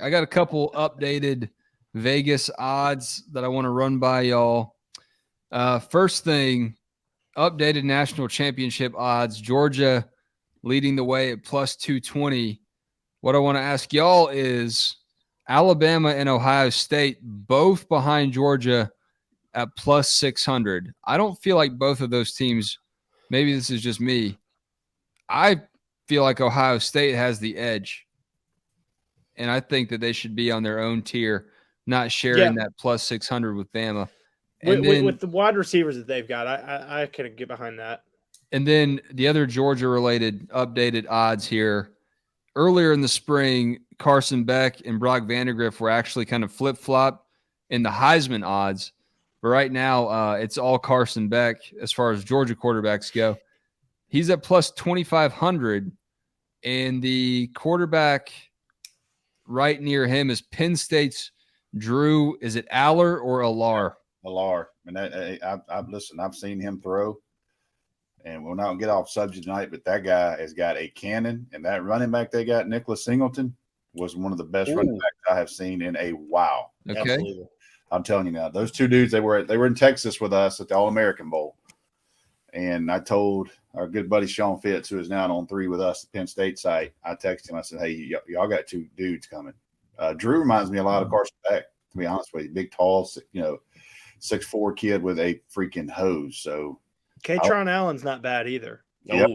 I got a couple updated Vegas odds that I want to run by y'all. First thing, updated national championship odds. Georgia leading the way at plus 220. What I want to ask y'all is Alabama and Ohio State both behind Georgia at plus 600. I don't feel like both of those teams, maybe this is just me, I feel like Ohio State has the edge. And I think that they should be on their own tier, not sharing that plus 600 with Bama. And with the wide receivers that they've got, I can get behind that. And then the other Georgia-related updated odds here. Earlier in the spring, Carson Beck and Brock Vandagriff were actually kind of flip-flop in the Heisman odds. But right now, it's all Carson Beck as far as Georgia quarterbacks go. He's at plus 2,500, and the quarterback right near him is Penn State's Drew. Is it Aller or Allar? Allar. And I've seen him throw. And we'll not get off subject tonight, but that guy has got a cannon. And that running back they got, Nicholas Singleton, was one of the best running backs I have seen in a while. Okay. Absolutely. I'm telling you now, those two dudes, they were in Texas with us at the All-American Bowl. And I told our good buddy Sean Fitz, who is now on 3 with us at Penn State site, I texted him. I said, hey, y'all got 2 dudes coming. Drew reminds me a lot of Carson Beck, to be honest with you. Big, tall, 6'4" kid with a freaking hose. So Katron Allen's not bad either. Yep.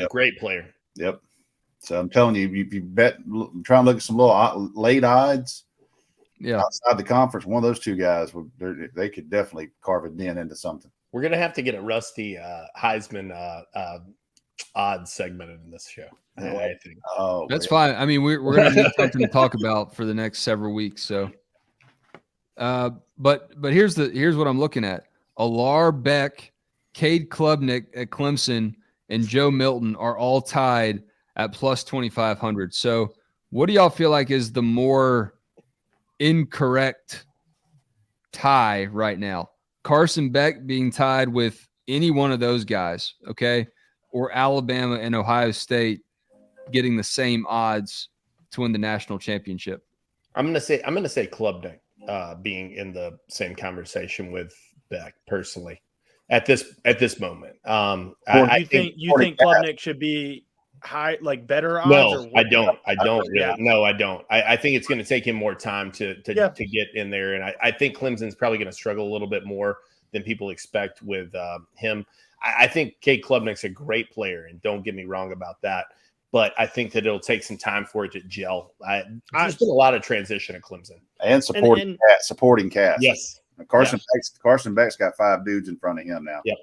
Great player. Yep. So I'm telling you, if you bet, try and look at some little late odds. Yeah. Outside the conference, one of those 2 guys, they could definitely carve a dent into something. We're going to have to get a Rusty Heisman odds segmented in this show. I think. Oh, that's fine. I mean, we're going to need something to talk about for the next several weeks. So, but here's what I'm looking at. Allar, Beck, Cade Klubnik at Clemson, and Joe Milton are all tied at plus 2,500. So what do y'all feel like is the more incorrect tie right now? Carson Beck being tied with any one of those guys, okay? Or Alabama and Ohio State getting the same odds to win the national championship? I'm gonna say Klubnik being in the same conversation with Beck personally. At this moment, you think Klubnik should be high, like better odds? No, I don't. Really. No, I don't. I think it's going to take him more time to get in there, and I think Clemson's probably going to struggle a little bit more than people expect with him. I think Cade Klubnik's a great player, and don't get me wrong about that. But I think that it'll take some time for it to gel. There's been a lot of transition at Clemson and supporting cast. Yes. Carson Beck's got 5 dudes in front of him now. Yep.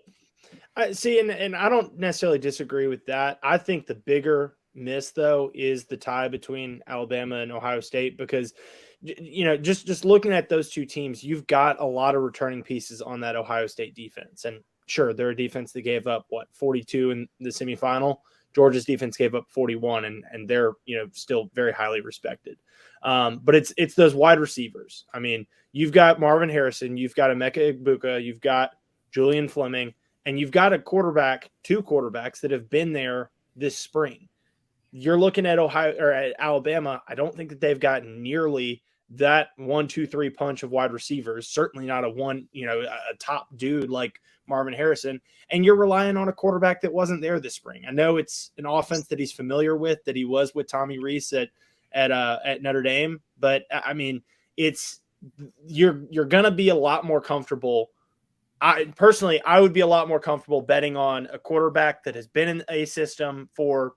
I see, and I don't necessarily disagree with that. I think the bigger miss, though, is the tie between Alabama and Ohio State because, just looking at those 2 teams, you've got a lot of returning pieces on that Ohio State defense. And sure, they're a defense that gave up, 42 in the semifinal. Georgia's defense gave up 41, and they're, still very highly respected. But it's those wide receivers. I mean, you've got Marvin Harrison, you've got Emeka Egbuka, you've got Julian Fleming, and you've got 2 quarterbacks that have been there this spring. You're looking at Ohio or at Alabama. I don't think that they've got nearly that 1, 2, 3 punch of wide receivers. Certainly not a top dude like Marvin Harrison. And you're relying on a quarterback that wasn't there this spring. I know it's an offense that he's familiar with, that he was with Tommy Rees at Notre Dame, but I mean, you're going to be a lot more comfortable. I would be a lot more comfortable betting on a quarterback that has been in a system for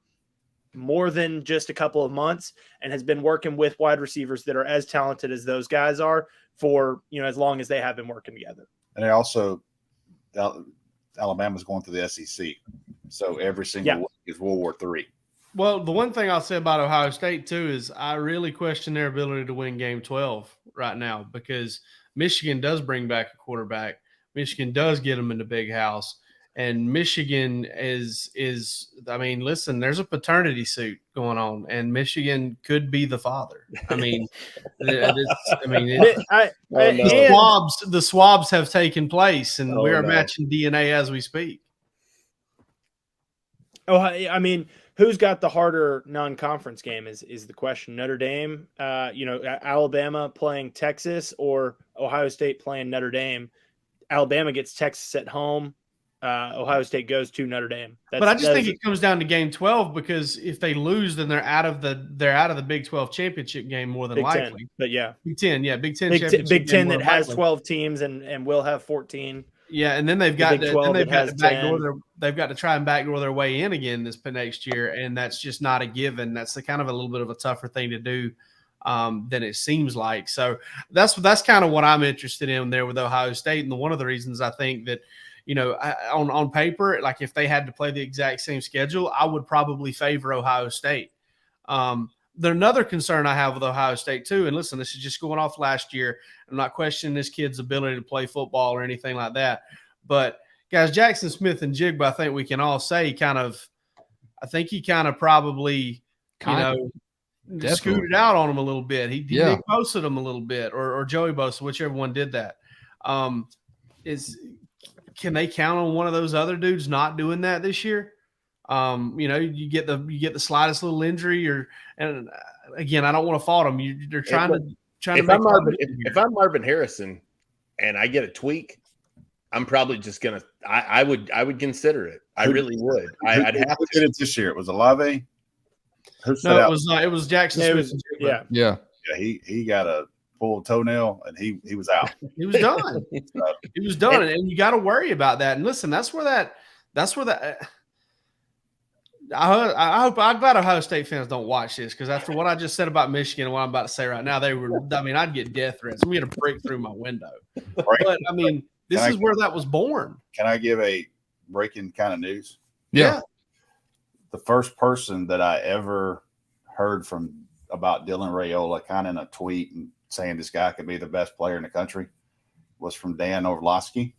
more than just a couple of months and has been working with wide receivers that are as talented as those guys are for, as long as they have been working together. And also Alabama's going through the SEC. So every single week is World War III. Well, the one thing I'll say about Ohio State, too, is I really question their ability to win Game 12 right now because Michigan does bring back a quarterback. Michigan does get them in the big house. And Michigan is I mean, listen, there's a paternity suit going on, and Michigan could be the father. I mean, the swabs have taken place, and we are matching DNA as we speak. Oh, I mean, who's got the harder non-conference game is the question. Notre Dame, Alabama playing Texas, or Ohio State playing Notre Dame. Alabama gets Texas at home. Ohio State goes to Notre Dame. But I just think it comes down to game 12, because if they lose, then they're out of the Big 12 championship game more than Big likely. 10, but yeah, Big 10, yeah, Big 10, Big 10 that has 12 teams and will have 14. Yeah, and then they've got they've got to try and backdoor their way in again this next year, and that's just not a given. That's kind of a little bit of a tougher thing to do than it seems like. So that's kind of what I'm interested in there with Ohio State, and one of the reasons I think that, on paper, like if they had to play the exact same schedule, I would probably favor Ohio State. Another concern I have with Ohio State too, and listen, this is just going off last year. I'm not questioning this kid's ability to play football or anything like that. But guys, Jackson Smith and Jigba, I think we can all say he kind of probably, scooted out on him a little bit. He Nick Bosa him a little bit, or Joey Bosa, whichever one did that. Can they count on one of those other dudes not doing that this year? You get the slightest little injury, and again, I don't want to fault them. They're trying to. If I'm Marvin Harrison and I get a tweak, I'm probably just gonna. I would consider it. I really would. I'd have to. Did it this year? It was Olave. No, it was Jackson Smith. Yeah. He got a full toenail and he was out. He was done. He was done, and you got to worry about that. And listen, that's where that. I'm glad Ohio State fans don't watch this, because after what I just said about Michigan and what I'm about to say right now, I'd get death threats. I'm going to break through my window. Right. But I mean, this is where that was born. Can I give a breaking kind of news? Yeah. The first person that I ever heard from about Dylan Raiola, kind of in a tweet and saying this guy could be the best player in the country, was from Dan Orlovsky.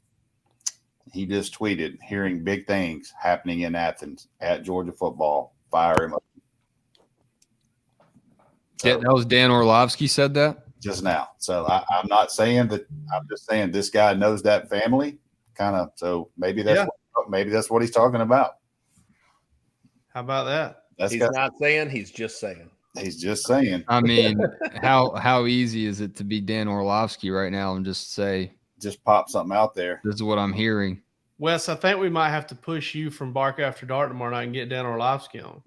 He just tweeted, hearing big things happening in Athens at Georgia football. Fire him up. So, that was Dan Orlovsky said that? Just now. So I'm not saying that. I'm just saying this guy knows that family, kind of. So maybe that's what he's talking about. How about that? He's not saying. He's just saying. He's just saying. I mean, how easy is it to be Dan Orlovsky right now and just say, just pop something out there? This is what I'm hearing. Wes, I think we might have to push you from Bark After Dark tomorrow night and get Dan Orlovsky on.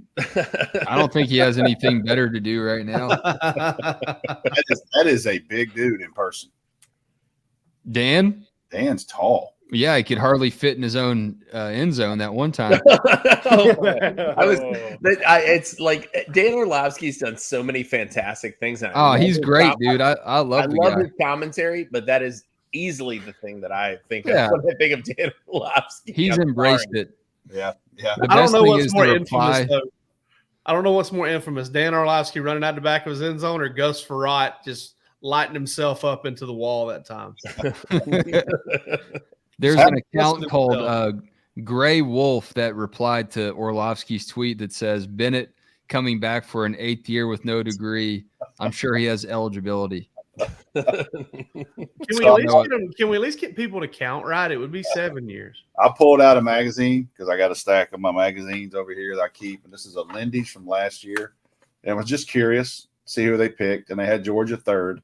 I don't think he has anything better to do right now. That is a big dude in person. Dan's tall. Yeah, he could hardly fit in his own end zone that one time. It's like Dan Orlovsky's done so many fantastic things. He's great, dude. I love his commentary, but that is easily the thing that I think of when I think of Dan Orlovsky. He's embraced it. Yeah. I don't know what's more infamous, though. I don't know what's more infamous, Dan Orlovsky running out the back of his end zone, or Gus Frerotte just lighting himself up into the wall that time. There's an account called Gray Wolf that replied to Orlovsky's tweet that says, Bennett coming back for an 8th year with no degree. I'm sure he has eligibility. Can we at least get people to count right? It would be 7 years. I pulled out a magazine because I got a stack of my magazines over here that I keep, and this is a Lindy's from last year. And I was just curious, see who they picked, and they had Georgia 3rd.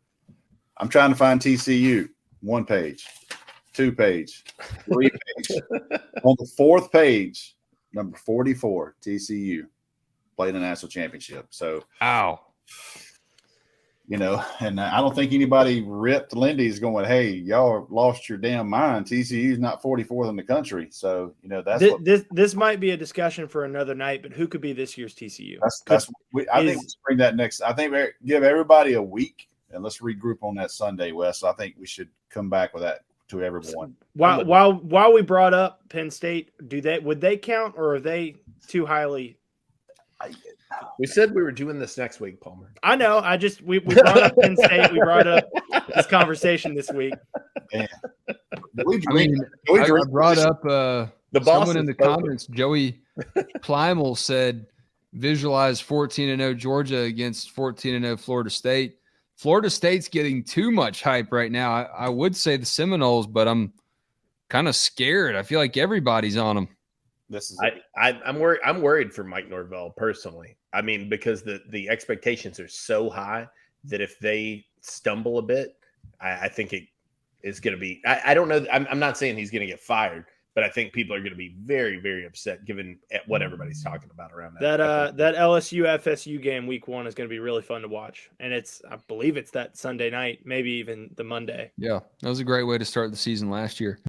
I'm trying to find TCU. 1 page, 2 page, 3 page. On the 4th page, number 44, TCU played a national championship. So, and I don't think anybody ripped Lindy's going, hey, y'all lost your damn mind. TCU's not 44th in the country. So, that's this might be a discussion for another night, but who could be this year's TCU? I think we bring that next. I think give everybody a week and let's regroup on that Sunday, Wes. So I think we should come back with that to everyone. While we brought up Penn State, would they count, or are they too highly? We said we were doing this next week, Palmer. I know. We brought up Penn State. We brought up this conversation this week. Man. I brought up someone in the comments. Joey Plimal said, visualize 14-0 Georgia against 14-0 Florida State. Florida State's getting too much hype right now. I would say the Seminoles, but I'm kind of scared. I feel like everybody's on them. I'm worried for Mike Norvell personally. I mean, because the expectations are so high that if they stumble a bit, I think it is going to be. I don't know. I'm not saying he's going to get fired, but I think people are going to be very, very upset given what everybody's talking about around that. That LSU FSU game week 1 is going to be really fun to watch, and I believe it's that Sunday night, maybe even the Monday. Yeah, that was a great way to start the season last year.